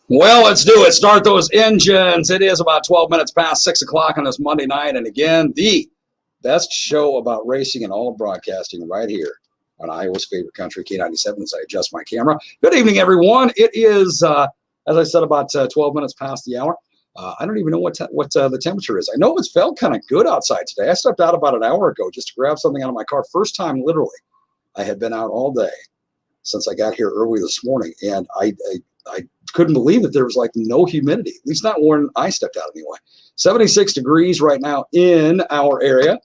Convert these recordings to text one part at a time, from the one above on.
Well, let's do it. Start those engines. It is about 12 minutes past 6 o'clock on this Monday night. And again, the best show about racing and all of broadcasting right here on Iowa's favorite country, K97, as I adjust my camera. Good evening, everyone. It is, as I said, about 12 minutes past the hour. I don't even know what the temperature is. I know it's felt kind of good outside today. I stepped out about an hour ago just to grab something out of my car. First time, literally. I had been out all day since I got here early this morning, and I couldn't believe that there was like no humidity, at least not when I stepped out anyway. 76 degrees right now in our area.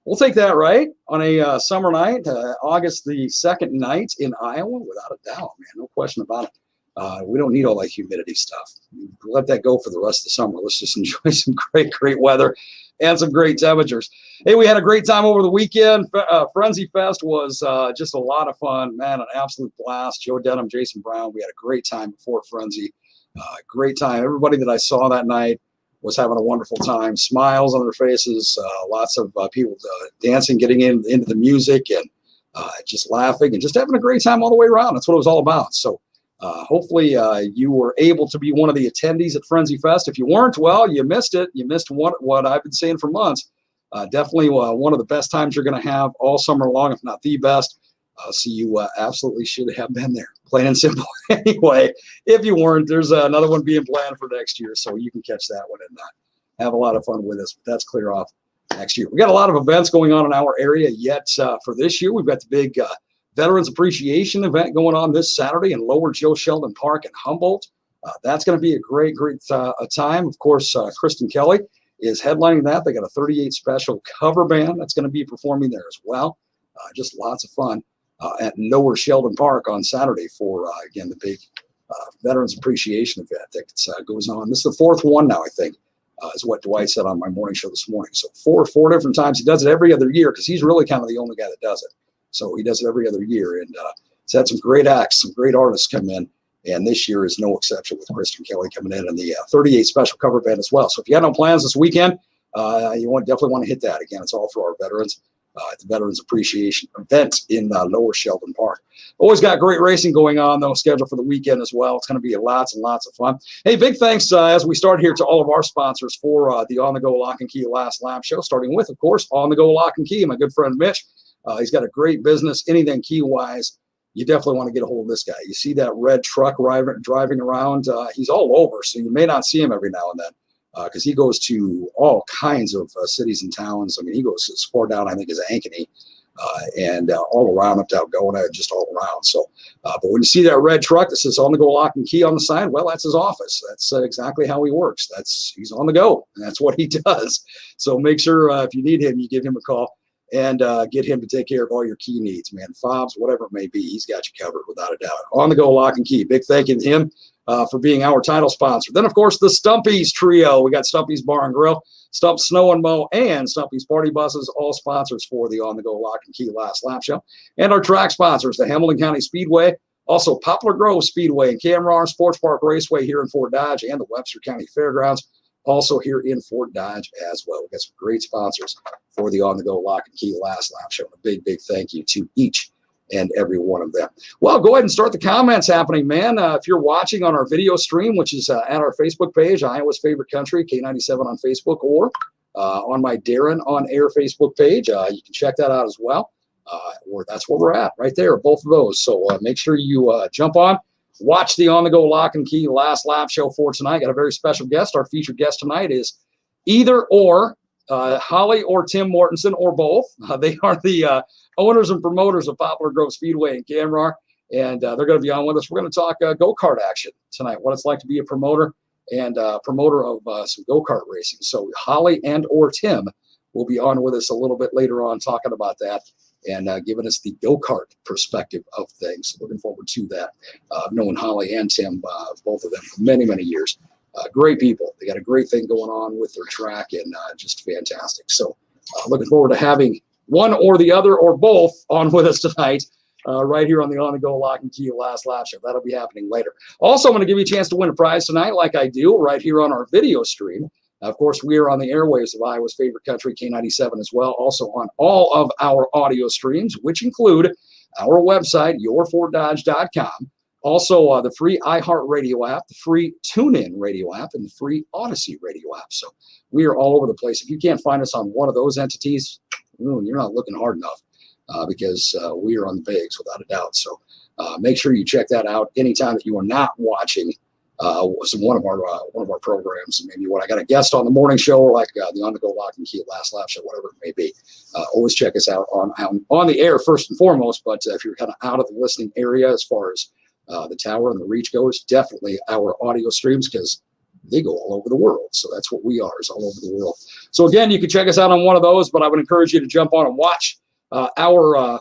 We'll take that, right? On a summer night, August the 2nd night in Iowa, without a doubt, man, no question about it. We don't need all that humidity stuff. Let that go for the rest of the summer. Let's just enjoy some great weather and some great temperatures. Hey, we had a great time over the weekend. Frenzy Fest was just a lot of fun, man, an absolute blast. Joe Denham, Jason Brown, we had a great time before Frenzy. Great time. Everybody that I saw that night was having a wonderful time. Smiles on their faces, lots of people dancing, getting into the music, and just laughing and just having a great time all the way around. That's what it was all about. So hopefully you were able to be one of the attendees at Frenzy Fest. If you weren't, well, you missed it. You missed what I've been saying for months. Definitely one of the best times you're going to have all summer long, if not the best. So you absolutely should have been there, plain and simple. Anyway, if you weren't, there's another one being planned for next year, so you can catch that one and have a lot of fun with us. But that's clear off next year. We got a lot of events going on in our area yet for this year. We've got the big Veterans Appreciation event going on this Saturday in Lower Joe Sheldon Park in Humboldt. That's going to be a great time. Of course, Kristen Kelly is headlining that. They got a 38 special cover band that's going to be performing there as well. Just lots of fun at Lower Sheldon Park on Saturday for, again, the big Veterans Appreciation event that goes on. This is the fourth one now, I think, is what Dwight said on my morning show this morning. So four different times. He does it every other year because he's really kind of the only guy that does it. So he does it every other year. And he's had some great acts, some great artists come in. And this year is no exception with Kristen Kelly coming in and the 38 special cover band as well. So if you had no plans this weekend, you definitely want to hit that. Again, it's all for our veterans. At the Veterans Appreciation event in Lower Sheldon Park. Always got great racing going on, though, scheduled for the weekend as well. It's going to be lots and lots of fun. Hey, big thanks as we start here to all of our sponsors for the On the Go Lock and Key Last Lap show, starting with, of course, On the Go Lock and Key, my good friend Mitch. He's got a great business, anything key-wise. You definitely want to get a hold of this guy. You see that red truck driving around. He's all over, so you may not see him every now and then. Because he goes to all kinds of cities and towns. I mean, he goes as far down, I think, as Ankeny, and all around up to Algona, just all around. So, but when you see that red truck that says On the Go Lock and Key on the side, well, that's his office. That's exactly how he works. He's on the go, and that's what he does. So make sure if you need him, you give him a call and get him to take care of all your key needs, man. Fobs, whatever it may be, he's got you covered without a doubt. On the Go Lock and Key. Big thank you to him. For being our title sponsor. Then, of course, the Stumpy's Trio. We got Stumpy's Bar and Grill, Stump's Snow and Mow, and Stumpy's Party Buses, all sponsors for the On the Go Lock and Key Last Lap show. And our track sponsors, the Hamilton County Speedway, also Poplar Grove Speedway and Camrar, Sports Park Raceway here in Fort Dodge, and the Webster County Fairgrounds, also here in Fort Dodge as well. We got some great sponsors for the On the Go Lock and Key Last Lap show. A big thank you to each and every one of them. Well, go ahead and start the comments happening, man. If you're watching on our video stream, which is at our Facebook page, Iowa's Favorite Country, K97 on Facebook, or on my Darren on Air Facebook page, you can check that out as well. Or that's where we're at, right there, both of those. So make sure you jump on, watch the On the Go Lock and Key Last Lap show for tonight. Got a very special guest. Our featured guest tonight is either or Holly or Tim Mortenson, or both. They are the owners and promoters of Poplar Grove Speedway and Camrar, and they're going to be on with us. We're going to talk go-kart action tonight, what it's like to be a promoter and promoter of some go-kart racing. So Holly and or Tim will be on with us a little bit later on talking about that and giving us the go-kart perspective of things. Looking forward to that. I've known Holly and Tim, both of them, for many years. Great people. They got a great thing going on with their track, and just fantastic. So looking forward to having one or the other or both on with us tonight, right here on the On the Go Lock and Key Last Lap show. That'll be happening later. Also, I'm going to give you a chance to win a prize tonight, like I do right here on our video stream. Of course, we are on the airwaves of Iowa's Favorite Country, K97, as well. Also on all of our audio streams, which include our website, yourfortdodge.com. Also, the free iHeartRadio app, the free TuneIn radio app, and the free Odyssey radio app. So we are all over the place. If you can't find us on one of those entities, you're not looking hard enough because we are on the bigs without a doubt. So make sure you check that out anytime that you are not watching one of our programs. Maybe when I got a guest on the morning show, like the On the Go Lock and Key Last Lap show, whatever it may be. Always check us out on the air first and foremost. But if you're kind of out of the listening area as far as the tower and the reach goes, definitely our audio streams, because they go all over the world. So that's what we are, is all over the world. So again, you can check us out on one of those, but I would encourage you to jump on and watch our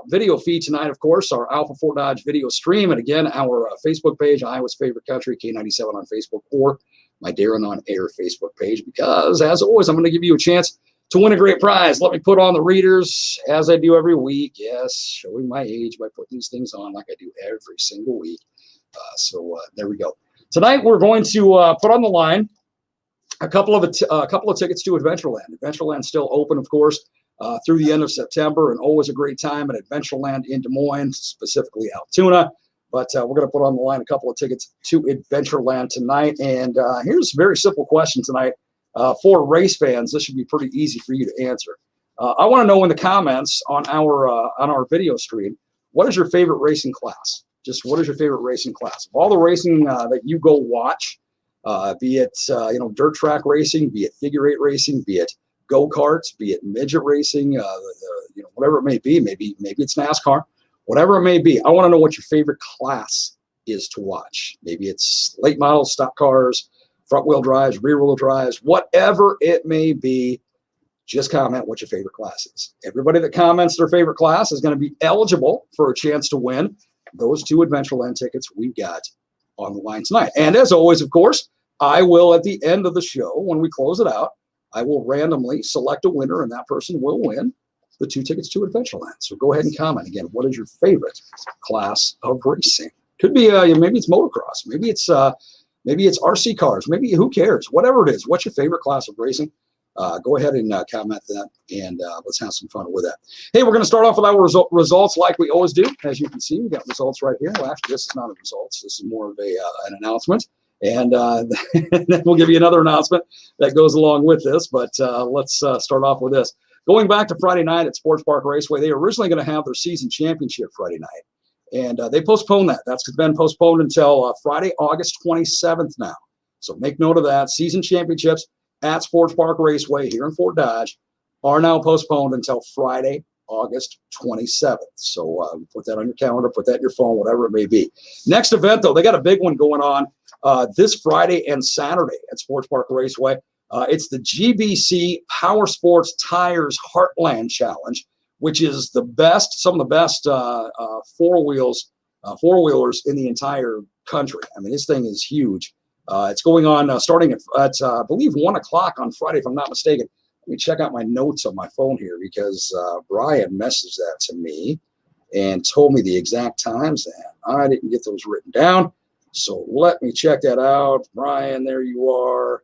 video feed tonight, of course, our Alpha 4 Dodge video stream. And again, our Facebook page, Iowa's Favorite Country, K97 on Facebook, or my Darren on Air Facebook page, because as always, I'm going to give you a chance to win a great prize. Let me put on the readers as I do every week. Yes, showing my age by putting these things on like I do every single week. So there we go. Tonight we're going to put on the line a couple of tickets to Adventureland. Adventureland's still open, of course, through the end of September, and always a great time at Adventureland in Des Moines, specifically Altoona. But we're going to put on the line a couple of tickets to Adventureland tonight. And here's a very simple question tonight. For race fans, this should be pretty easy for you to answer. I want to know in the comments on our video stream, what is your favorite racing class? Just what is your favorite racing class? Of all the racing that you go watch, be it dirt track racing, be it figure eight racing, be it go-karts, be it midget racing, whatever it may be. Maybe it's NASCAR, whatever it may be. I want to know what your favorite class is to watch. Maybe it's late models, stock cars, front wheel drives, rear wheel drives, whatever it may be. Just comment what your favorite class is. Everybody that comments their favorite class is going to be eligible for a chance to win those 2 Adventureland tickets we've got on the line tonight. And as always, of course, I will, at the end of the show, when we close it out, I will randomly select a winner, and that person will win the 2 tickets to Adventureland. So go ahead and comment. Again, what is your favorite class of racing? Could be maybe it's motocross, maybe it's RC cars, maybe who cares? Whatever it is, what's your favorite class of racing? Go ahead and comment that, and let's have some fun with that. Hey, we're going to start off with our results like we always do. As you can see, we got results right here. Well, actually, this is not a results. This is more of an announcement. And then we'll give you another announcement that goes along with this. But let's start off with this. Going back to Friday night at Sports Park Raceway, they were originally going to have their season championship Friday night. And they postponed that. That's been postponed until Friday, August 27th now. So make note of that. Season championships at Sports Park Raceway here in Fort Dodge are now postponed until Friday, August 27th. So put that on your calendar, put that in your phone, whatever it may be. Next event, though, they got a big one going on this Friday and Saturday at Sports Park Raceway. It's the GBC Power Sports Tires Heartland Challenge, which is some of the best four-wheelers in the entire country. I mean, this thing is huge. It's going on starting at I believe 1 o'clock on Friday, if I'm not mistaken. Let me check out my notes on my phone here, because Brian messaged that to me and told me the exact times, and I didn't get those written down. So let me check that out. Brian, there you are.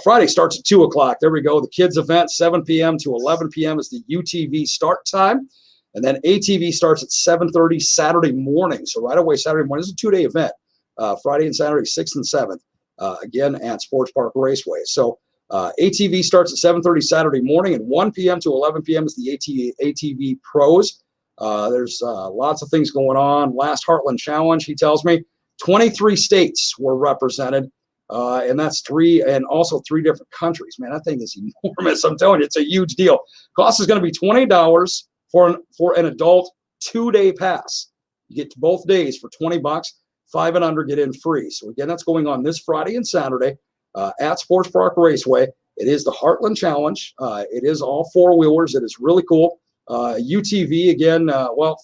Friday starts at 2 o'clock. There we go. The kids event, 7 p.m. to 11 p.m. is the UTV start time. And then ATV starts at 7:30 Saturday morning. So right away, Saturday morning. This is a 2-day event. Friday and Saturday, 6th and 7th, again at Sports Park Raceway. So ATV starts at 7:30 Saturday morning, and 1 p.m. to 11 p.m. is the ATV Pros. There's lots of things going on. Last Heartland Challenge, he tells me, 23 states were represented, and that's 3 different countries. Man, that thing is enormous. I'm telling you, it's a huge deal. Cost is going to be $20 for an adult 2-day pass. You get to both days for $20. 5 and under get in free. So again, that's going on this Friday and Saturday at Sports Park Raceway. It is the Heartland Challenge. It is all four-wheelers. It is really cool. UTV, again,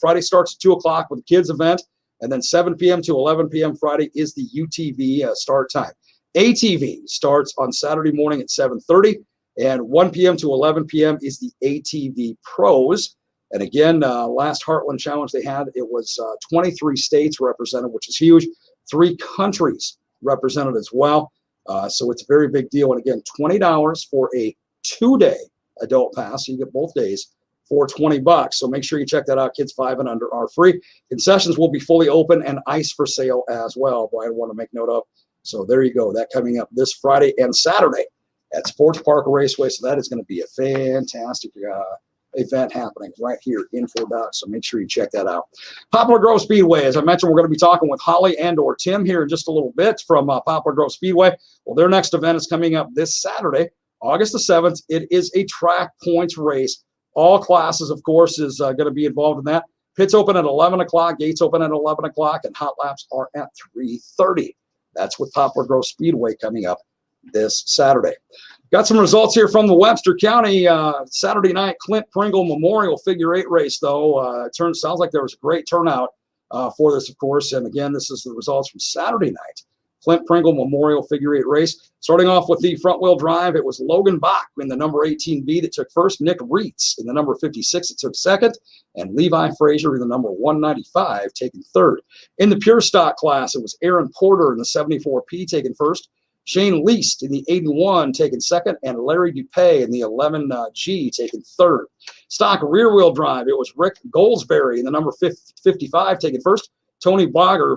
Friday starts at 2 o'clock with the kids event, and then 7 p.m. to 11 p.m. Friday is the UTV start time. ATV starts on Saturday morning at 7:30, and 1 p.m. to 11 p.m. is the ATV Pros. And again, last Heartland Challenge they had, it was 23 states represented, which is huge. 3 countries represented as well. So it's a very big deal. And again, $20 for a 2-day adult pass. So you get both days for $20. So make sure you check that out. Kids 5 and under are free. Concessions will be fully open and ice for sale as well. Brian, I want to make note of. So there you go. That coming up this Friday and Saturday at Sports Park Raceway. So that is going to be a fantastic event happening right here in Fort Dodge. So make sure you check that out. Poplar Grove Speedway. As I mentioned, we're going to be talking with Holly and/or Tim here in just a little bit from Poplar Grove Speedway. Well, their next event is coming up this Saturday, August the 7th. It is a track points race. All classes, of course, is going to be involved in that. Pits open at 11 o'clock, gates open at 11 o'clock, and hot laps are at 3:30. That's with Poplar Grove Speedway coming up this Saturday. Got some results here from the Webster County Saturday night Clint Pringle Memorial Figure 8 race, though. Sounds like there was a great turnout for this, of course. And again, this is the results from Saturday night Clint Pringle Memorial Figure 8 race. Starting off with the front-wheel drive, it was Logan Bach in the number 18B that took first, Nick Reitz in the number 56 that took second, and Levi Frazier in the number 195 taking third. In the pure stock class, it was Aaron Porter in the 74P taking first, Shane Least in the 81 taking second, and Larry Dupay in the 11G taking third. Stock rear-wheel drive, it was Rick Goldsberry in the number 55 taking first, Tony Bogger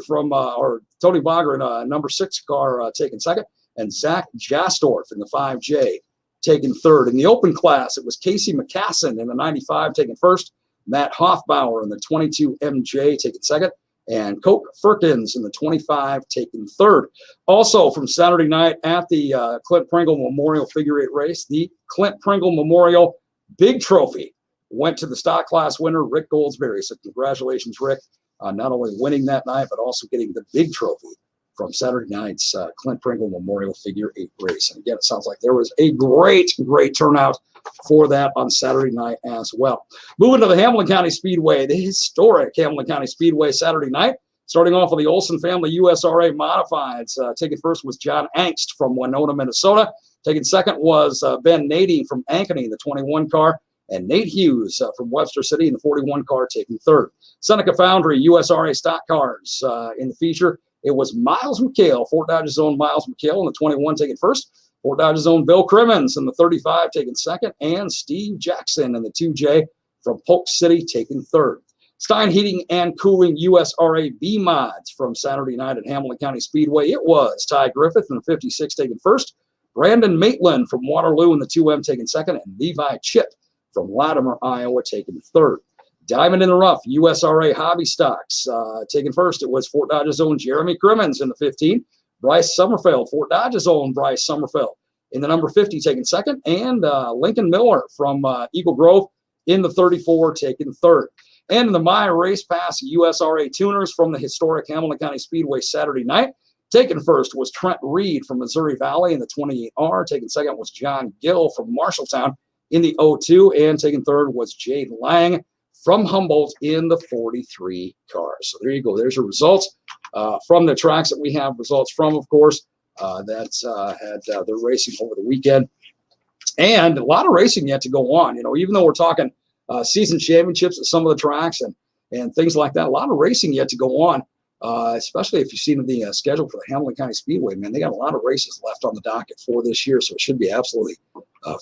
in a number 6 car taking second, and Zach Jastorf in the 5J taking third. In the open class, it was Casey McCassin in the 95 taking first, Matt Hoffbauer in the 22 MJ taking second, and Coke Firkins in the 25 taking third. Also from Saturday night at the Clint Pringle Memorial Figure 8 race, the Clint Pringle Memorial Big Trophy went to the stock class winner, Rick Goldsberry. So congratulations, Rick. Not only winning that night, but also getting the big trophy from Saturday night's Clint Pringle Memorial Figure 8 race. And again, it sounds like there was a great turnout for that on Saturday night as well. Moving to the Hamilton County Speedway, the historic Hamilton County Speedway Saturday night. Starting off with the Olson family USRA Modifieds. Taking first was John Angst from Winona, Minnesota. Taking second was Ben Nady from Ankeny, the 21 car. And Nate Hughes from Webster City in the 41 car taking third. Seneca Foundry, USRA stock cars in the feature. It was Miles McHale, Fort Dodge's own Miles McHale in the 21 taking first. Fort Dodge's own Bill Crimmins in the 35 taking second. And Steve Jackson in the 2J from Polk City taking third. Stein Heating and Cooling USRA B Mods from Saturday night at Hamilton County Speedway. It was Ty Griffith in the 56 taking first. Brandon Maitland from Waterloo in the 2M taking second. And Levi Chip from Latimer, Iowa, taking third. Diamond in the Rough, USRA Hobby Stocks. Taking first, it was Fort Dodge's own Jeremy Crimmins in the 15. Bryce Summerfeld, Fort Dodge's own Bryce Summerfeld in the number 50, taking second. And Lincoln Miller from Eagle Grove in the 34, taking third. And in the Maya Race Pass, USRA Tuners from the historic Hamilton County Speedway Saturday night. Taking first was Trent Reed from Missouri Valley in the 28R. Taking second was John Gill from Marshalltown in the 02, and taking third was Jade Lang from Humboldt in the 43 car. So there you go. There's your results from the tracks that we have results from, of course, that's had their racing over the weekend. And a lot of racing yet to go on. You know, even though we're talking season championships at some of the tracks and things like that, a lot of racing yet to go on. Especially if you've seen the schedule for the Hamilton County Speedway, man, they got a lot of races left on the docket for this year, so it should be absolutely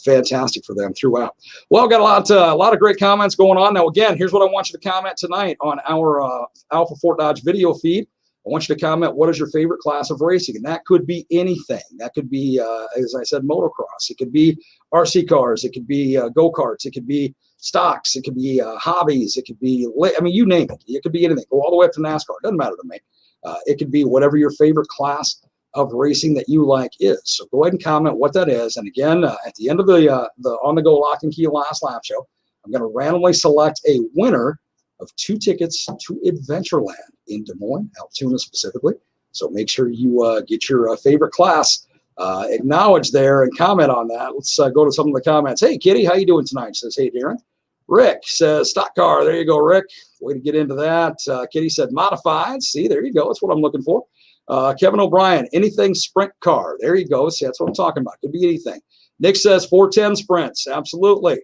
fantastic for them throughout. Well, got a lot of great comments going on. Now, again, here's what I want you to comment tonight on our Alpha Fort Dodge video feed. I want you to comment, what is your favorite class of racing? And that could be anything. That could be, as I said, motocross. It could be RC cars. It could be go-karts. It could be stocks. It could be hobbies. It could be, I mean, you name it. It could be anything. Go all the way up to NASCAR. It doesn't matter to me. It could be whatever your favorite class of racing that you like is. So go ahead and comment what that is. And again, at the end of the on-the-go lock and key last lap show, I'm going to randomly select a winner of 2 tickets to Adventureland in Des Moines, Altoona specifically. So make sure you get your favorite class acknowledged there and comment on that. Let's go to some of the comments. Hey, Kitty, how you doing tonight? Says, hey, Darren. Rick says, stock car. There you go, Rick. Way to get into that. Kitty said, modified. See, there you go. That's what I'm looking for. Kevin O'Brien, anything sprint car. There you go. See, that's what I'm talking about. Could be anything. Nick says 410 sprints. Absolutely.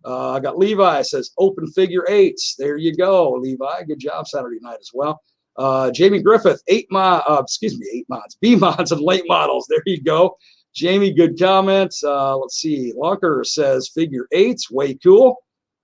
I got Levi says open figure 8s. There you go, Levi. Good job Saturday night as well. Jamie Griffith, 8 mods, B mods and late models. There you go. Jamie, good comment. Let's see. Lunker says figure 8s. Way cool.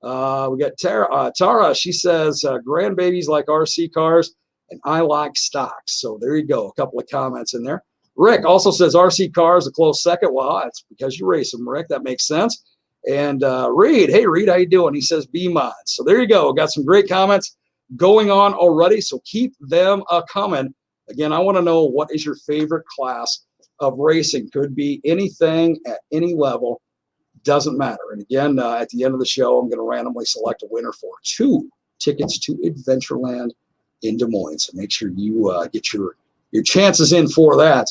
We got Tara. She says, grandbabies like RC cars, and I like stocks. So there you go. A couple of comments in there. Rick also says RC cars a close second. Well, that's because you race them, Rick. That makes sense. And Reed, hey, Reed, how you doing? He says B-Mod. So there you go. Got some great comments going on already. So keep them coming. Again, I want to know, what is your favorite class of racing? Could be anything at any level. Doesn't matter. And again, at the end of the show, I'm going to randomly select a winner for 2 tickets to Adventureland in Des Moines. So make sure you get your chances in for that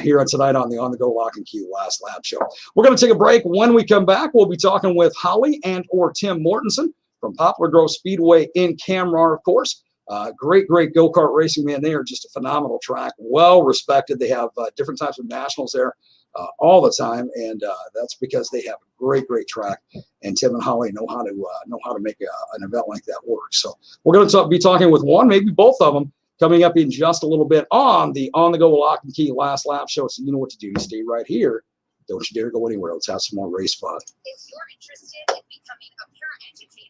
here tonight on the Go Lock and Key Last Lap Show. We're going to take a break. When we come back, we'll be talking with Holly and or Tim Mortenson from Poplar Grove Speedway in Camrar, of course. Great go-kart racing, man. They are just a phenomenal track, well respected. They have different types of nationals there all the time, and that's because they have a great track. And Tim and Holly know how to make an event like that work. So we're going to be talking with one, maybe both of them, coming up in just a little bit on the Go Lock and Key Last Lap Show. So you know what to do. You stay right here. Don't you dare go anywhere. Let's have some more race fun. If you're interested in becoming a parent educator,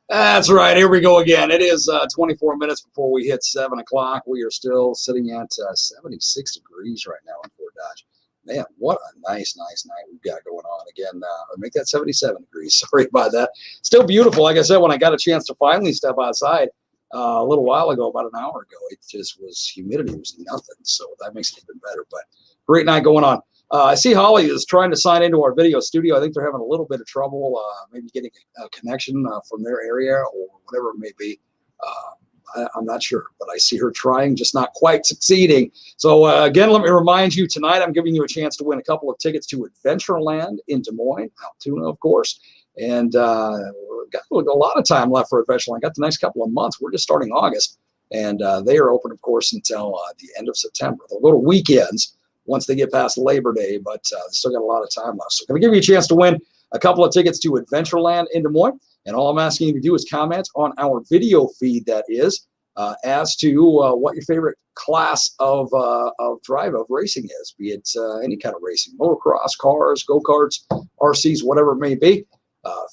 That's right. Here we go again. It is 24 minutes before we hit 7 o'clock. We are still sitting at 76 degrees right now in Fort Dodge. Man, what a nice night we've got going on. Again, make that 77 degrees. Sorry about that. Still beautiful. Like I said, when I got a chance to finally step outside a little while ago, about an hour ago, it just was humidity was nothing. So that makes it even better. But great night going on. I see Holly is trying to sign into our video studio. I think they're having a little bit of trouble, maybe getting a connection from their area or whatever it may be. I'm not sure, but I see her trying, just not quite succeeding. So again, let me remind you, tonight I'm giving you a chance to win a couple of tickets to Adventureland in Des Moines, Altoona, of course. And we've got a lot of time left for Adventureland. Got the next couple of months. We're just starting August. And they are open, of course, until the end of September. The little weekends once they get past Labor Day, but still got a lot of time left. So I'm going to give you a chance to win a couple of tickets to Adventureland in Des Moines. And all I'm asking you to do is comment on our video feed, that is, as to what your favorite class of racing is, be it any kind of racing, motocross, cars, go-karts, RCs, whatever it may be,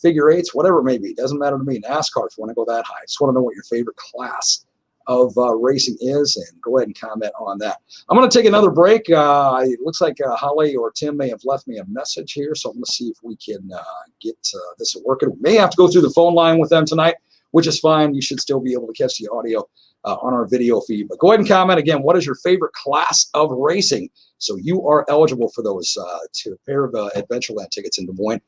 figure eights, whatever it may be. Doesn't matter to me. NASCAR, if you want to go that high. I just want to know what your favorite class of racing is, and go ahead and comment on that. I'm going to take another break. It looks like Holly or Tim may have left me a message here, so I'm going to see if we can get this working. We may have to go through the phone line with them tonight, which is fine. You should still be able to catch the audio on our video feed. But go ahead and comment again. What is your favorite class of racing? So you are eligible for those a pair of Adventureland tickets in Des Moines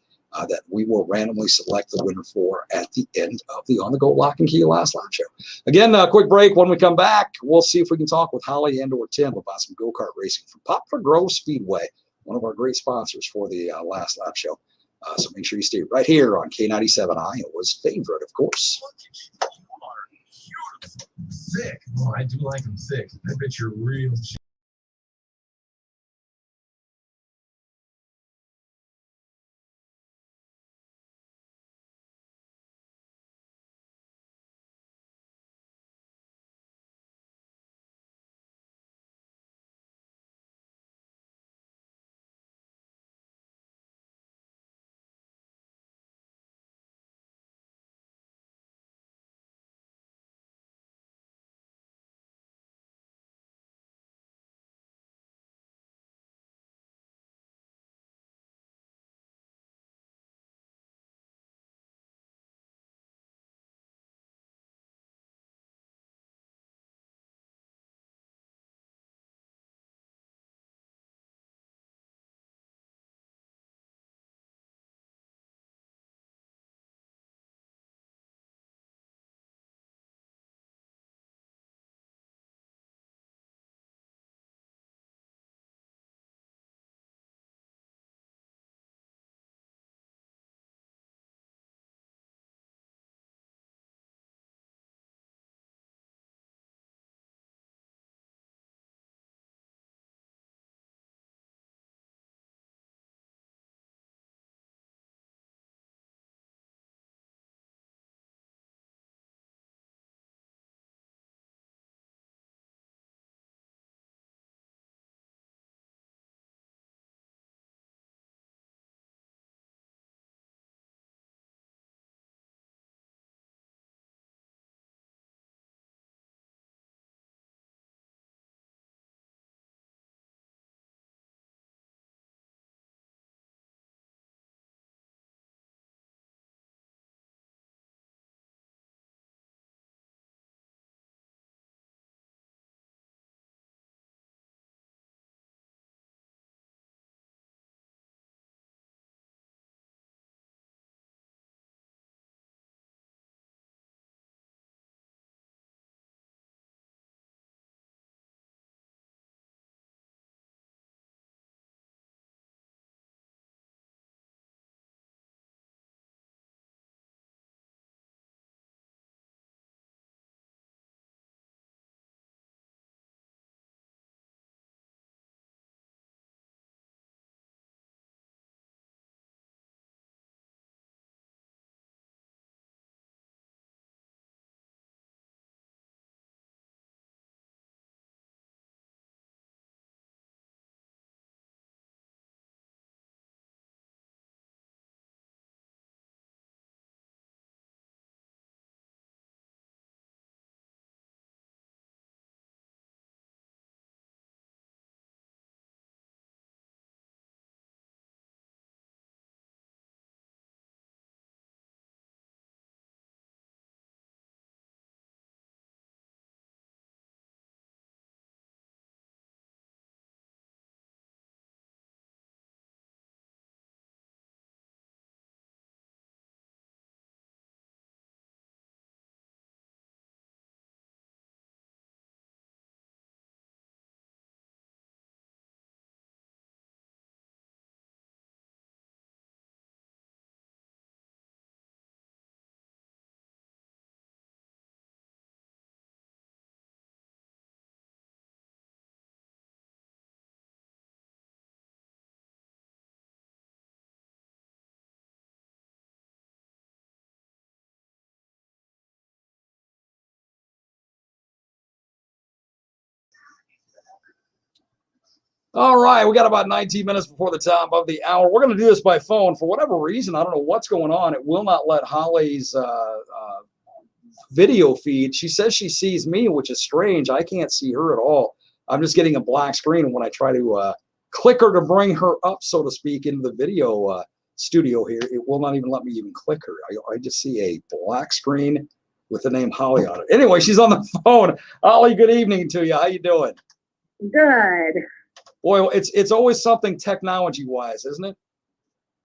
that we will randomly select the winner for at the end of the On the Go Lock and Key Last Lap Show. Again, a quick break. When we come back, we'll see if we can talk with Holly and or Tim about some go-kart racing from Poplar Grove Speedway, one of our great sponsors for the Last Lap Show. So make sure you stay right here on K97, Iowa's favorite, of course. Thick. Oh, I do like them thick. I bet you're real All right, we got about 19 minutes before the top of the hour. We're going to do this by phone. For whatever reason, I don't know what's going on. It will not let Holly's video feed. She says she sees me, which is strange. I can't see her at all. I'm just getting a black screen. And when I try to click her to bring her up, so to speak, into the video studio here, it will not even let me even click her. I just see a black screen with the name Holly on it. Anyway, she's on the phone. Holly, good evening to you. How you doing? Good. Boy, it's always something technology-wise, isn't it?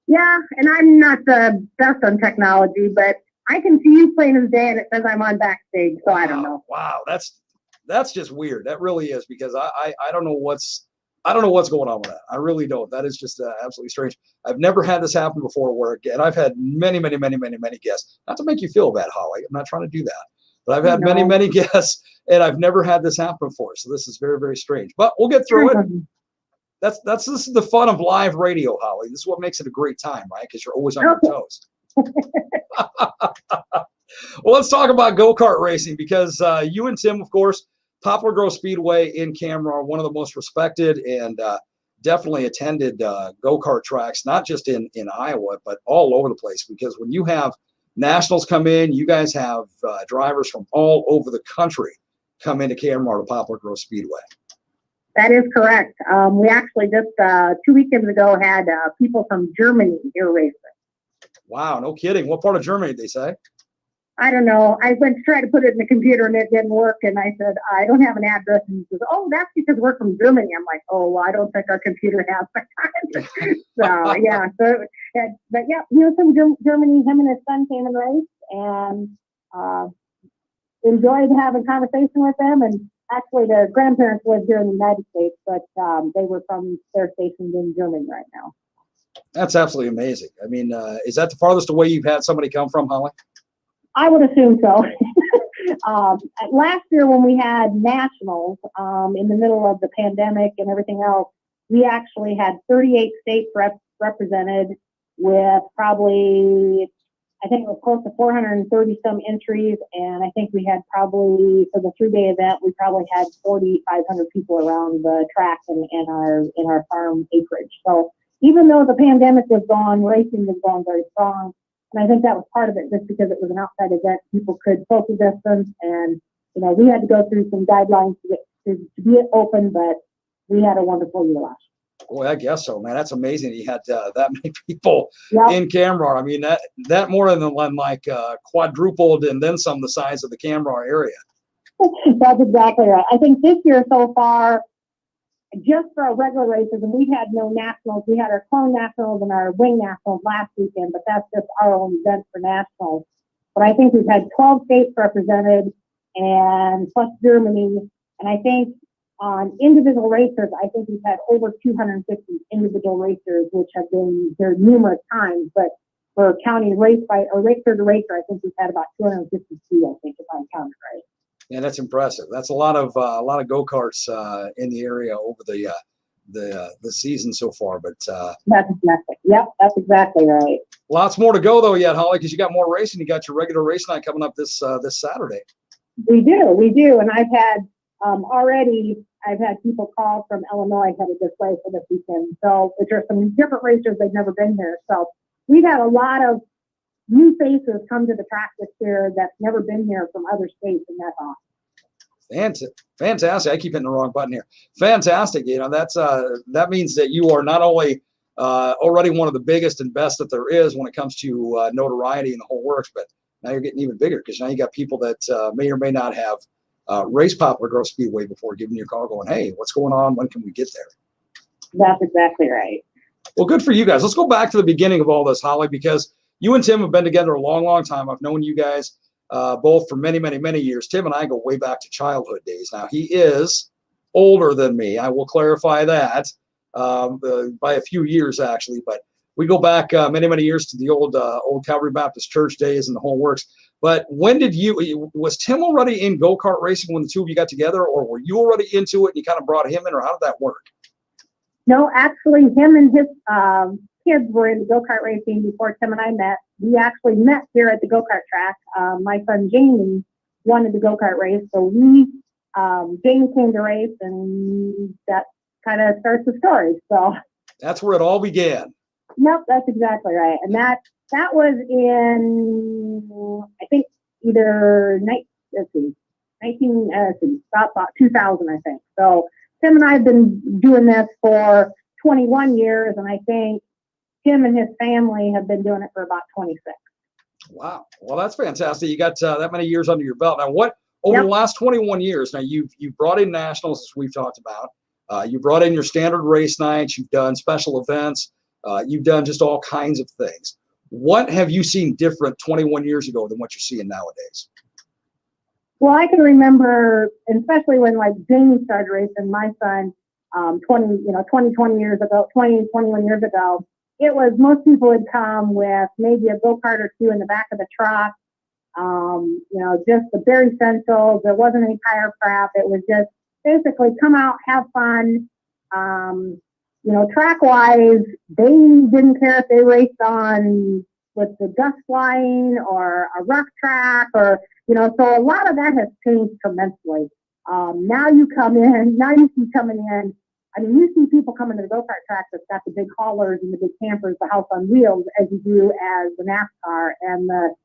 Yeah, and I'm not the best on technology, but I can see you plain as day, and it says I'm on backstage, so I don't know. Wow, that's just weird. That really is, because I don't know what's going on with that. I really don't. That is just absolutely strange. I've never had this happen before. And I've had many guests. Not to make you feel bad, Holly. I'm not trying to do that, but I've had many guests, and I've never had this happen before. So this is very strange. But we'll get through it. This is the fun of live radio, Holly. This is what makes it a great time, right? Because you're always on your toes. Well, let's talk about go-kart racing, because you and Tim, of course, Poplar Grove Speedway in Camera are one of the most respected and definitely attended go-kart tracks, not just in Iowa, but all over the place. Because when you have nationals come in, you guys have drivers from all over the country come into Camera to Poplar Grove Speedway. That is correct. We actually just 2 weekends ago had people from Germany here racing. Wow, no kidding. What part of Germany did they say? I don't know. I went to try to put it in the computer and it didn't work. And I said, I don't have an address. And he says, oh, that's because we're from Germany. I'm like, oh, well, I don't think our computer has that. So, yeah. But yeah, he was from Germany. Him and his son came and raced, and enjoyed having conversation with them. And actually, their grandparents live here in the United States, but they're stationed in Germany right now. That's absolutely amazing. I mean, is that the farthest away you've had somebody come from, Holly? I would assume so. Last year when we had nationals in the middle of the pandemic and everything else, we actually had 38 states represented with probably, I think it was close to 430 some entries. And I think we had probably, for the 3-day event, we probably had 4,500 people around the track and in our farm acreage. So even though the pandemic was gone, racing was going very strong. And I think that was part of it, just because it was an outside event. People could social distance, and we had to go through some guidelines to be open, but we had a wonderful year last year. Boy, I guess so, man. That's amazing. You had that many people in Camera. I mean, that more than like quadrupled and then some the size of the Camera area. That's exactly right. I think this year so far, just for our regular races, and we've had no nationals. We had our clone nationals and our wing nationals last weekend, but that's just our own event for nationals. But I think we've had 12 states represented, and plus Germany. And I think on individual racers, I think we've had over 250 individual racers, which have been there numerous times. But for counting race by or racer to racer, I think we've had about 252. I think, if I'm counting right. Yeah, that's impressive. That's a lot of go-karts in the area over the season so far. But that's exactly right. Lots more to go though yet, Holly, because you got more racing. You got your regular race night coming up this Saturday. We do, and I've had people call from Illinois headed this way for this weekend. So which are some different racers, they've never been here. So we've had a lot of new faces come to the track this year that's never been here from other states, and that's awesome. Fantastic. I keep hitting the wrong button here. Fantastic. That's that means that you are not only already one of the biggest and best that there is when it comes to notoriety and the whole works, but now you're getting even bigger, because now you got people that may or may not have raced Poplar Grove Speedway before giving you a call going, hey, what's going on? When can we get there? That's exactly right. Well, good for you guys. Let's go back to the beginning of all this, Holly, because you and Tim have been together a long time. I've known you guys both for many years. Tim and I go way back to childhood days. Now, he is older than me. I will clarify that by a few years, actually. But we go back many years to the old Calvary Baptist Church days and the whole works. But when was Tim already in go-kart racing when the two of you got together, or were you already into it and you kind of brought him in, or how did that work? No, actually, him and his kids were into go-kart racing before Tim and I met. We actually met here at the go-kart track. My son Jamie wanted the go-kart race, so James came to race, and that's kind of starts the story. So that's where it all began. Yep, that's exactly right. And that was in, I think, either 2000, I think. So Tim and I have been doing this for 21 years, and I think Tim and his family have been doing it for about 26. Wow. Well, that's fantastic. You got that many years under your belt. Now, what over the last 21 years? Now, you've brought in nationals, as we've talked about. You brought in your standard race nights. You've done special events. You've done just all kinds of things. What have you seen different 21 years ago than what you're seeing nowadays? Well, I can remember, especially when like Jamie started racing, my son, 20 years ago, 21 years ago, it was most people would come with maybe a go-kart or two in the back of the truck, just the bare essentials. There wasn't any tire prep. It was just basically come out, have fun. Track-wise, they didn't care if they raced on with the dust flying or a rough track so a lot of that has changed tremendously. Now you see coming in, you see people coming to the go-kart track that's got the big haulers and the big campers, the house on wheels, as you do as the NASCAR and the,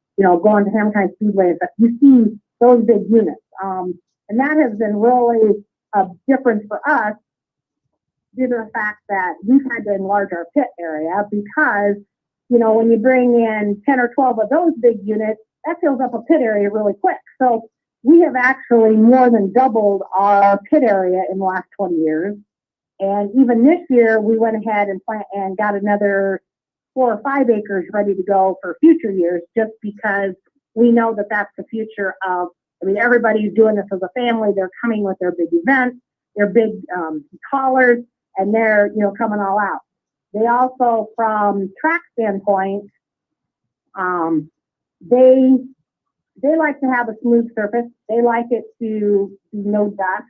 going to Hamilton Speedway and stuff. You see those big units. And that has been really a difference for us due to the fact that we've had to enlarge our pit area because, when you bring in 10 or 12 of those big units, that fills up a pit area really quick. So we have actually more than doubled our pit area in the last 20 years. And even this year, we went ahead and got another 4 or 5 acres ready to go for future years, just because we know that that's the future of, everybody's doing this as a family. They're coming with their big events, their big haulers, and they're, coming all out. They also, from track standpoint, they like to have a smooth surface. They like it to be no dust.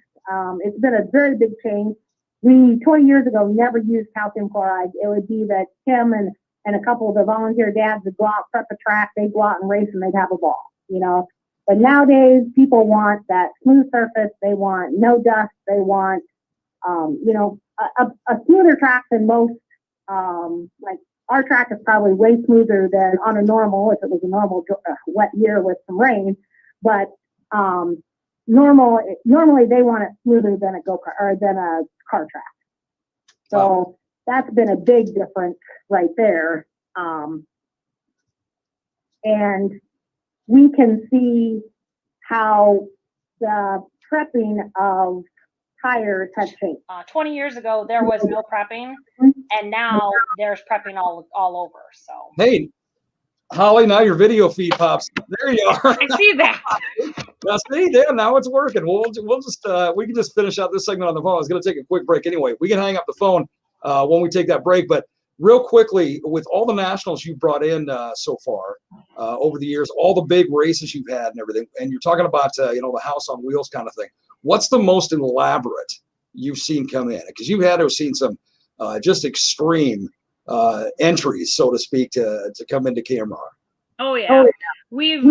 It's been a very big change. We, 20 years ago, never used calcium chloride. It would be that Tim and a couple of the volunteer dads would go out, prep a track, they'd go out and race, and they'd have a ball, But nowadays, people want that smooth surface. They want no dust. They want, a smoother track than most. Like our track is probably way smoother than on a normal, if it was a normal wet year with some rain. But normally they want it smoother than a go-kart or than a car track. So that's been a big difference right there. And we can see how the prepping of tires has changed. 20 years ago, there was no prepping, and now there's prepping all over. So hey, Holly, now your video feed pops. There you are. I see that. Now, see, Dan, now it's working. We can just finish out this segment on the phone. I was going to take a quick break anyway. We can hang up the phone when we take that break. But real quickly, with all the nationals you brought in so far over the years, all the big races you've had and everything, and you're talking about the house on wheels kind of thing. What's the most elaborate you've seen come in? Because you've had to have seen some just extreme entries, so to speak, to come into camera. Oh yeah, we've.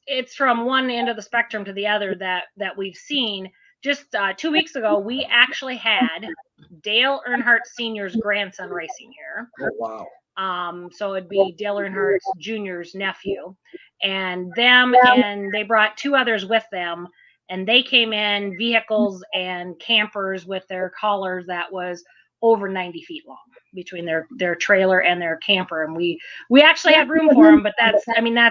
It's from one end of the spectrum to the other that we've seen. Just 2 weeks ago, we actually had Dale Earnhardt Sr.'s grandson racing here. Oh, wow. So it'd be Dale Earnhardt Jr.'s nephew, and they brought 2 others with them, and they came in vehicles and campers with their collars that was over 90 feet long between their trailer and their camper, and we actually had room for them, but that's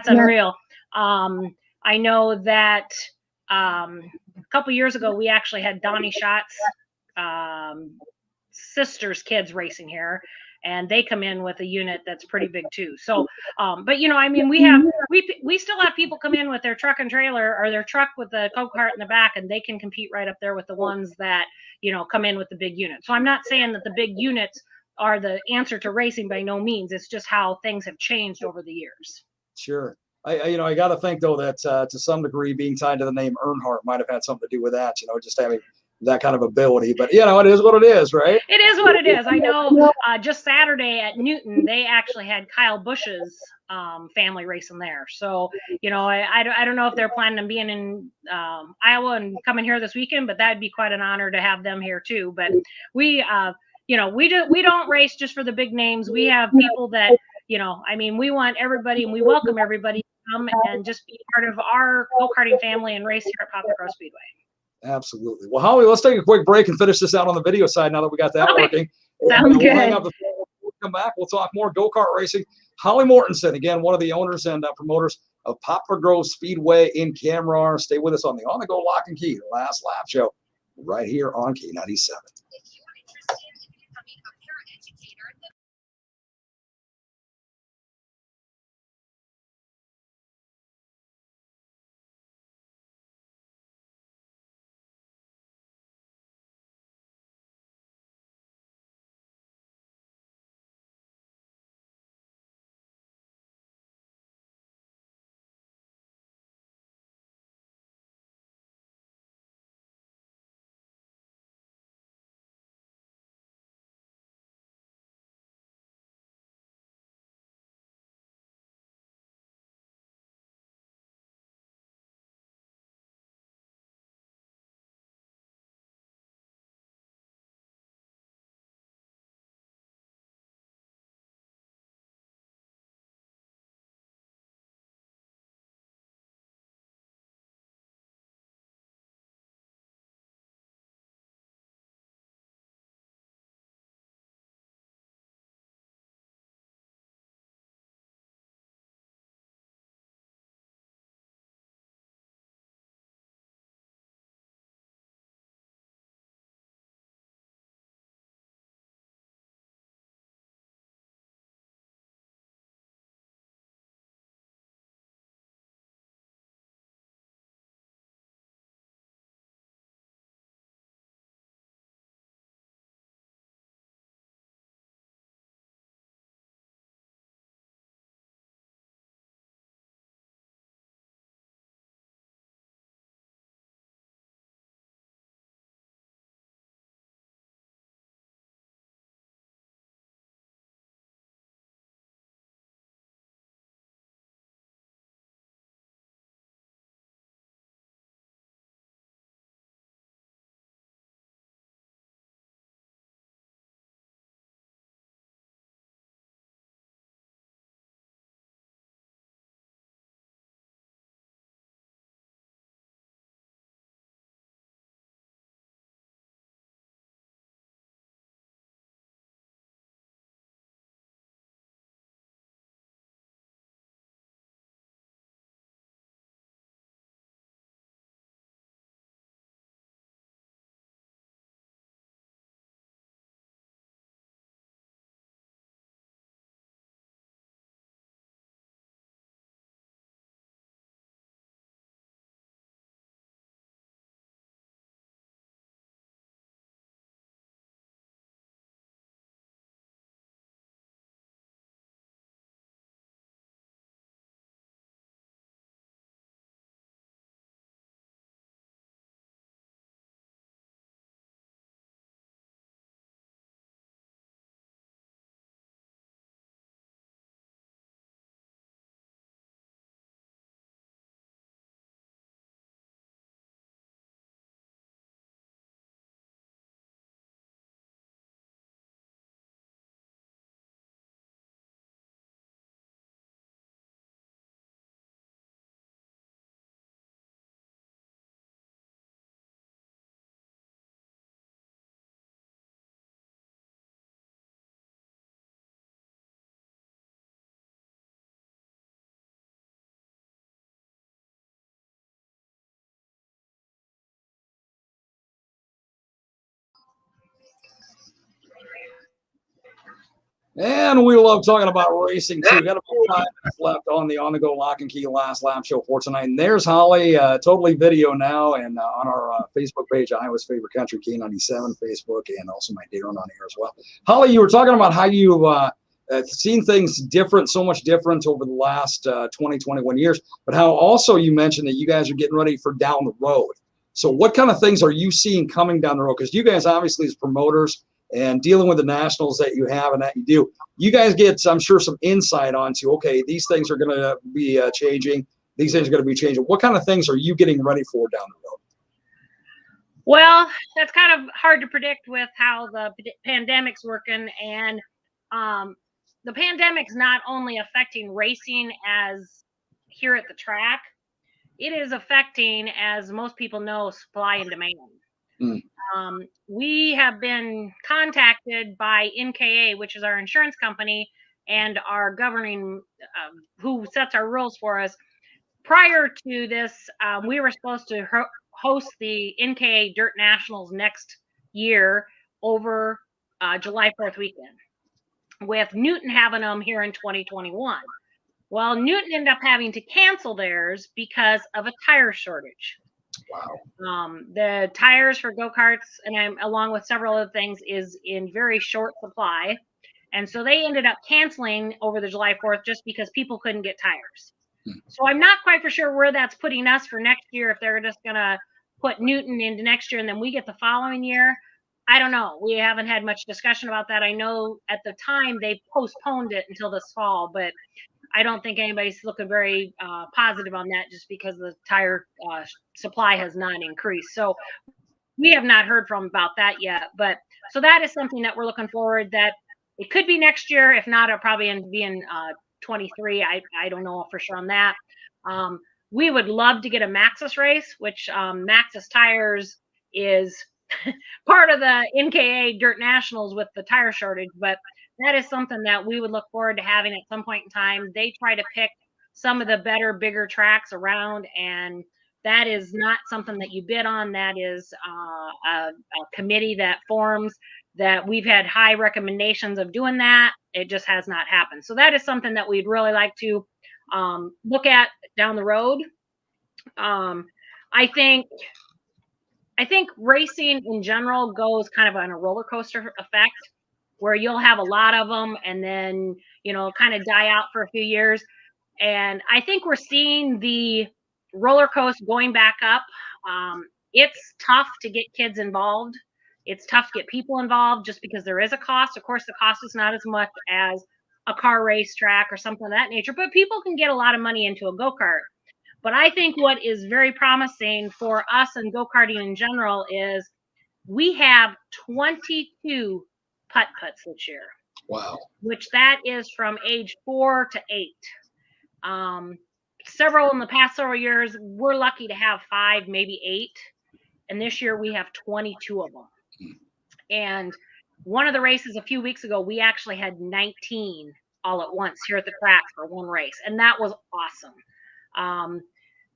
unreal. I know that a couple years ago we actually had Donnie Schott's sister's kids racing here, and they come in with a unit that's pretty big too. So, but we still have people come in with their truck and trailer or their truck with the go-kart in the back, and they can compete right up there with the ones that come in with the big unit. So I'm not saying that the big units are the answer to racing by no means. It's just how things have changed over the years. Sure. I got to think though that to some degree being tied to the name Earnhardt might have had something to do with that. Just having that kind of ability. But it is what it is, right? It is what it is. I know. Just Saturday at Newton, they actually had Kyle Busch's family racing there. So I don't know if they're planning on being in Iowa and coming here this weekend, but that'd be quite an honor to have them here too. But we don't race just for the big names. We have people that we want everybody, and we welcome everybody to come and just be part of our go-karting family and race here at Poplar Grove Speedway. Absolutely. Well, Holly, let's take a quick break and finish this out on the video side now that we got that working. Sounds good. Hang up the phone. We'll come back. We'll talk more go-kart racing. Holly Mortenson, again, one of the owners and promoters of Poplar Grove Speedway in Kamrar. Stay with us on the On-the-Go Lock and Key Last Lap Show right here on K97. And we love talking about racing too. Got about 5 minutes left on the On-the-Go Lock and Key Last Lap Show for tonight. And there's Holly, totally video now, and on our Facebook page, Iowa's Favorite Country, K97 Facebook, and also my Darren on here as well. Holly, you were talking about how you've seen things different, so much different over the last 20, 21 years, but how also you mentioned that you guys are getting ready for down the road. So what kind of things are you seeing coming down the road? Because you guys obviously as promoters and dealing with the nationals that you have and that you do, you guys get, I'm sure, some insight onto, okay, these things are going to be changing. These things are going to be changing. What kind of things are you getting ready for down the road? Well, that's kind of hard to predict with how the pandemic's working. And the pandemic's not only affecting racing as here at the track, it is affecting, as most people know, supply and demand. Mm. We have been contacted by NKA, which is our insurance company, and our governing, who sets our rules for us. Prior to this, we were supposed to host the NKA Dirt Nationals next year over July 4th weekend, with Newton having them here in 2021. Well, Newton ended up having to cancel theirs because of a tire shortage. Wow. The tires for go-karts, and I'm along with several other things, is in very short supply. And so they ended up canceling over the July 4th just because people couldn't get tires. So I'm not quite for sure where that's putting us for next year, if they're just going to put Newton into next year and then we get the following year. I don't know. We haven't had much discussion about that. I know at the time they postponed it until this fall, but I don't think anybody's looking very positive on that just because the tire supply has not increased. So we have not heard from about that yet. But so that is something that we're looking forward, that it could be next year. If not, it'll probably be in 23. I don't know for sure on that. We would love to get a Maxxis race, which Maxxis Tires is part of the NKA Dirt Nationals with the tire shortage, but that is something that we would look forward to having at some point in time. They try to pick some of the better, bigger tracks around, and that is not something that you bid on. That is a committee that forms, that we've had high recommendations of doing that. It just has not happened. So that is something that we'd really like to look at down the road. I think racing in general goes kind of on a roller coaster effect, where you'll have a lot of them and then, kind of die out for a few years. And I think we're seeing the roller coaster going back up. It's tough to get kids involved. It's tough to get people involved just because there is a cost. Of course, the cost is not as much as a car race track or something of that nature, but people can get a lot of money into a go-kart. But I think what is very promising for us and go-karting in general is we have 22 putt-putts this year. Wow. Which that is from age 4 to 8. Several in the past several years, we're lucky to have 5, maybe 8. And this year we have 22 of them. And one of the races a few weeks ago, we actually had 19 all at once here at the track for one race. And that was awesome.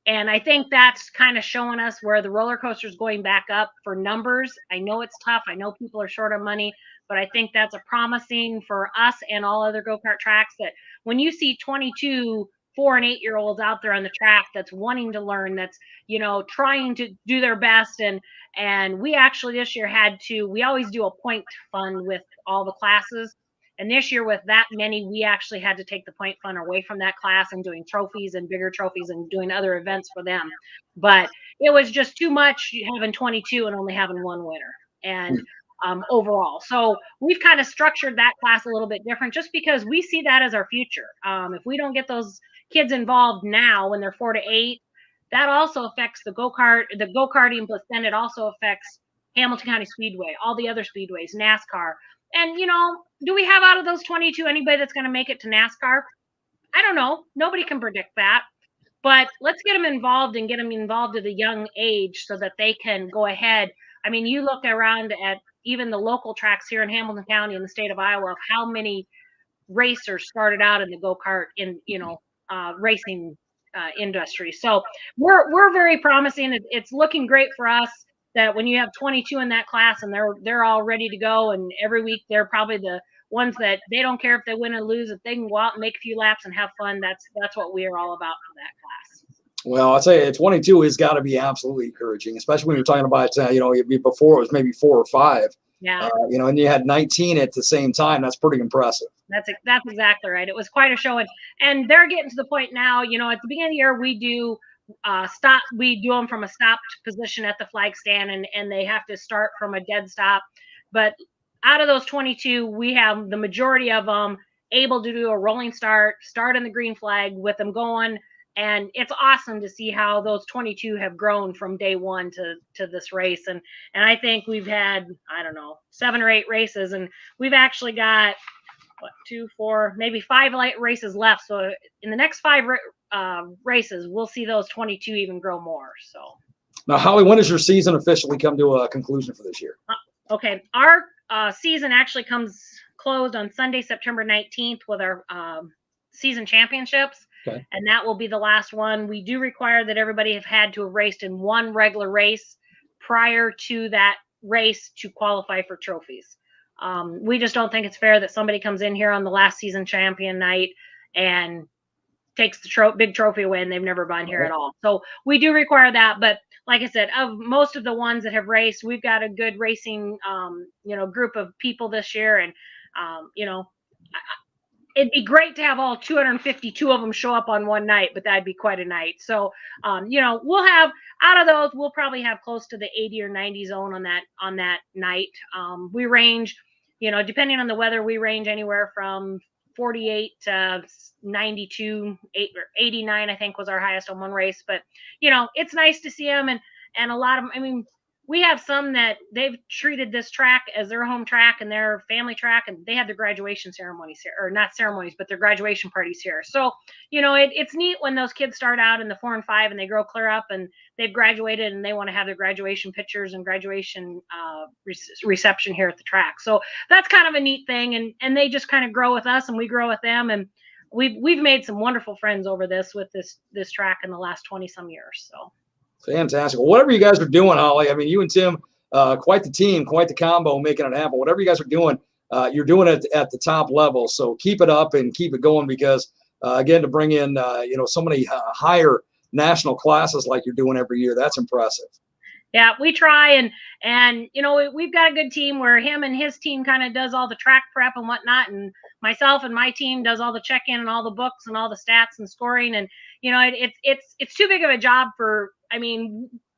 And I think that's kind of showing us where the roller coaster is going back up for numbers. I know it's tough. I know people are short on money, but I think that's a promising for us and all other go-kart tracks, that when you see 22 4 and 8-year-olds out there on the track that's wanting to learn, that's, trying to do their best. And we actually this year we always do a point fund with all the classes. And this year, with that many, we actually had to take the point fund away from that class and doing trophies and bigger trophies and doing other events for them. But it was just too much having 22 and only having one winner. And overall, so we've kind of structured that class a little bit different, just because we see that as our future. If we don't get those kids involved now when they're 4 to 8, that also affects the go-karting, but then it also affects Hamilton County Speedway, all the other speedways, NASCAR. And, do we have out of those 22 anybody that's going to make it to NASCAR? I don't know. Nobody can predict that. But let's get them involved and get them involved at a young age so that they can go ahead. I mean, you look around at even the local tracks here in Hamilton County in the state of Iowa, of how many racers started out in the go-kart in, racing industry. So we're very promising. It's looking great for us, that when you have 22 in that class and they're all ready to go, and every week they're probably the ones that they don't care if they win or lose, if they can go out and make a few laps and have fun, that's what we are all about for that class. Well, I'll tell you, 22 has got to be absolutely encouraging, especially when you're talking about, before it was maybe 4 or 5. Yeah. And you had 19 at the same time. That's pretty impressive. That's exactly right. It was quite a show. And they're getting to the point now, at the beginning of the year, we do stop. We do them from a stopped position at the flag stand, and they have to start from a dead stop. But out of those 22, we have the majority of them able to do a rolling start in the green flag with them going. And it's awesome to see how those 22 have grown from day one to this race. And I think we've had, I don't know, 7 or 8 races, and we've actually got, what, 2, 4, maybe 5 light races left. So in the next 5 races, we'll see those 22 even grow more. So now, Holly, when does your season officially come to a conclusion for this year? Okay, our season actually comes closed on Sunday, September 19th with our season championships. Okay. And that will be the last one. We do require that everybody have had to have raced in one regular race prior to that race to qualify for trophies. We just don't think it's fair that somebody comes in here on the last season champion night and takes the big trophy away and they've never been here at all. So we do require that. But like I said, of most of the ones that have raced, we've got a good racing, group of people this year. And, it'd be great to have all 252 of them show up on one night, but that'd be quite a night. So, we'll have, out of those, we'll probably have close to the 80 or 90 zone on that night. We range, depending on the weather, we range anywhere from 48 to 92, 89, I think was our highest on one race. But, it's nice to see them. And a lot of them, I mean, we have some that they've treated this track as their home track and their family track, and they have their graduation ceremonies here, or not ceremonies, but their graduation parties here. So, it's neat when those kids start out in the 4 and 5 and they grow clear up and they've graduated and they want to have their graduation pictures and graduation reception here at the track. So that's kind of a neat thing. And they just kind of grow with us and we grow with them. And we've made some wonderful friends over this track in the last 20 some years. So. Fantastic. Well, whatever you guys are doing, Holly, I mean, you and Tim, quite the team, quite the combo making it happen. Whatever you guys are doing, you're doing it at the top level. So keep it up and keep it going because, again, to bring in, so many higher national classes like you're doing every year, that's impressive. Yeah, we try. And we've got a good team where him and his team kind of does all the track prep and whatnot. And myself and my team does all the check-in and all the books and all the stats and scoring. And, it's too big of a job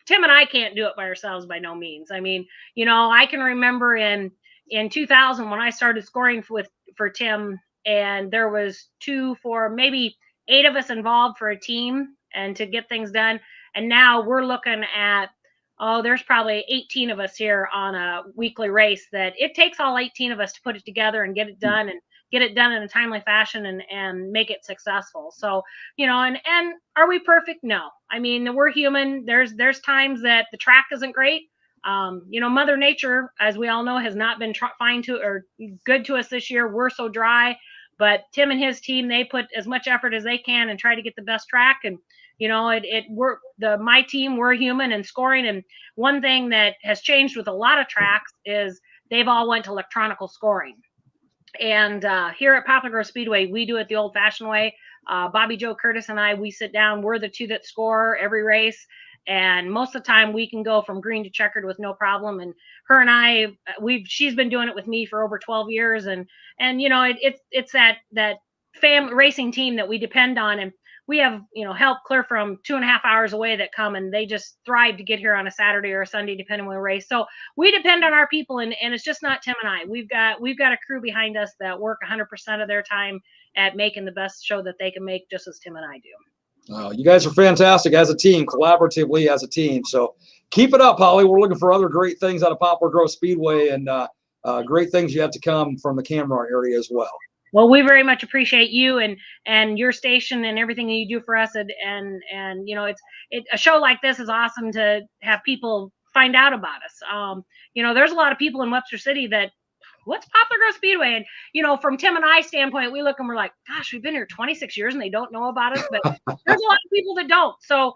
Tim and I can't do it by ourselves by no means. I mean, I can remember in 2000 when I started scoring for Tim, and there was 2, 4, maybe 8 of us involved for a team and to get things done. And now we're looking at, there's probably 18 of us here on a weekly race that it takes all 18 of us to put it together and get it done and get it done in a timely fashion and make it successful. So, and are we perfect? No. I mean, we're human. There's times that the track isn't great. Mother Nature, as we all know, has not been fine to or good to us this year. We're so dry, but Tim and his team, they put as much effort as they can and try to get the best track. And, my team, we're human and scoring. And one thing that has changed with a lot of tracks is they've all went to electronical scoring. And here at Poplar Grove Speedway, we do it the old-fashioned way. Bobby Joe Curtis and I, we sit down. We're the 2 that score every race. And most of the time, we can go from green to checkered with no problem. And her and I, she's been doing it with me for over 12 years. And it's that family racing team that we depend on. And we have, help clear from 2.5 hours away that come and they just thrive to get here on a Saturday or a Sunday, depending on the race. So we depend on our people and it's just not Tim and I. We've got a crew behind us that work 100% of their time at making the best show that they can make, just as Tim and I do. You guys are fantastic as a team, collaboratively as a team. So keep it up, Holly. We're looking for other great things out of Poplar Grove Speedway and great things you have to come from the Cameron area as well. Well, we very much appreciate you and your station and everything that you do for us. And a show like this is awesome to have people find out about us. There's a lot of people in Webster City that, what's Poplar Grove Speedway? And, from Tim and I's standpoint, we look and we're like, gosh, we've been here 26 years and they don't know about us. But there's a lot of people that don't. So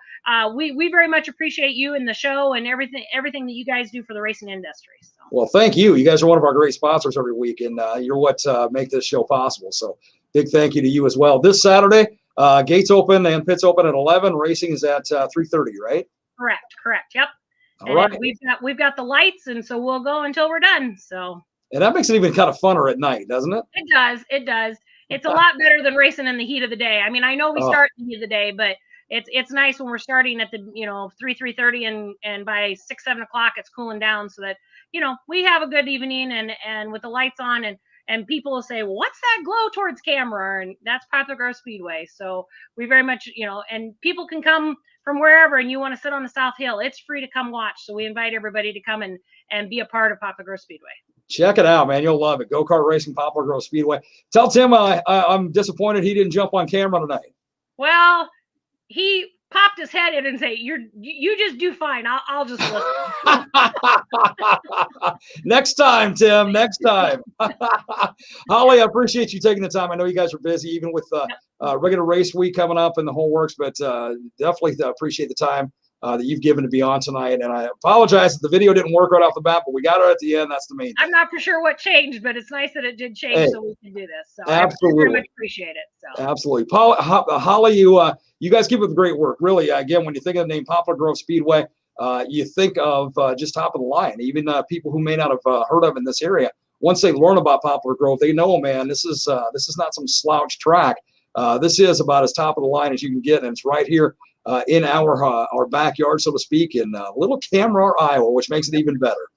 we very much appreciate you and the show and everything that you guys do for the racing industry. So. Well, thank you. You guys are one of our great sponsors every week, and you're what make this show possible. So big thank you to you as well. This Saturday, gates open and pits open at 11. Racing is at 3:30, right? Correct. Yep. All right. We've got the lights, and so we'll go until we're done. So. And that makes it even kind of funner at night, doesn't it? It does. It's a lot better than racing in the heat of the day. I mean, I know we start in the heat of the day, but it's nice when we're starting at the 3:30 and by 6-7 o'clock it's cooling down so that we have a good evening and with the lights on and people will say, well, what's that glow towards camera? And that's Poplar Grove Speedway. So we very much, and people can come from wherever, and you want to sit on the South Hill, it's free to come watch. So we invite everybody to come and be a part of Poplar Grove Speedway. Check it out, man. You'll love it. Go-kart racing, Poplar Grove Speedway. Tell Tim I'm disappointed he didn't jump on camera tonight. Well, he popped his head in and say, you just do fine. I'll just listen. Next time, Tim. Next time. Holly, I appreciate you taking the time. I know you guys are busy, even with regular race week coming up and the whole works, but definitely appreciate the time that you've given to be on tonight. And I apologize that the video didn't work right off the bat, but we got it at the end. That's the main thing. I'm not for sure what changed, but it's nice that it did change so we can do this. So absolutely. I very much appreciate it. So. Absolutely. Holly, you guys keep up the great work. Really, again, when you think of the name Poplar Grove Speedway, you think of just top of the line. Even people who may not have heard of in this area, once they learn about Poplar Grove, they know, man, this is not some slouch track. This is about as top of the line as you can get, and it's right here in our backyard, so to speak, in Little Camrour, Iowa, which makes it even better.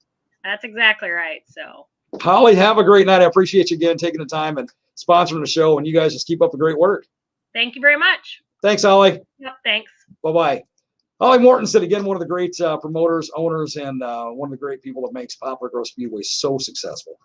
That's exactly right. So, Holly, have a great night. I appreciate you again taking the time and sponsoring the show, and you guys just keep up the great work. Thank you very much. Thanks, Holly. Yep, thanks. Bye-bye. Holly Mortenson, again, one of the great promoters, owners, and one of the great people that makes Poplar Grove Speedway so successful,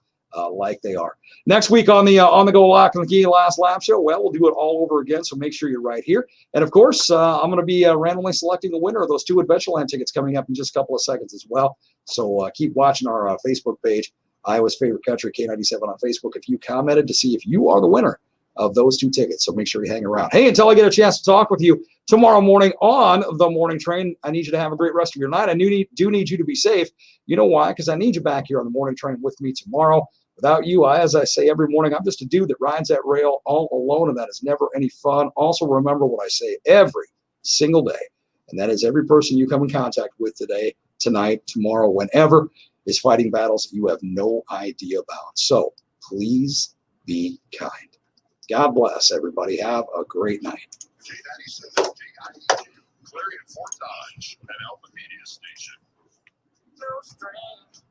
like they are. Next week on the Go Lock and the Key Last Lap show, well, we'll do it all over again, so make sure you're right here. And, of course, I'm going to be randomly selecting the winner of those 2 Adventureland tickets coming up in just a couple of seconds as well. So keep watching our Facebook page, Iowa's Favorite Country, K97 on Facebook, if you commented to see if you are the winner of those 2 tickets. So make sure you hang around. Hey, until I get a chance to talk with you tomorrow morning on the morning train, I need you to have a great rest of your night. I do need you to be safe. You know why? Because I need you back here on the morning train with me tomorrow. Without you, as I say every morning, I'm just a dude that rides that rail all alone, and that is never any fun. Also, remember what I say every single day, and that is every person you come in contact with today, tonight, tomorrow, whenever, is fighting battles that you have no idea about. So please be kind. God bless, everybody. Have a great night. J97, Clarion Fort Dodge, an Alpha Media station. No strange.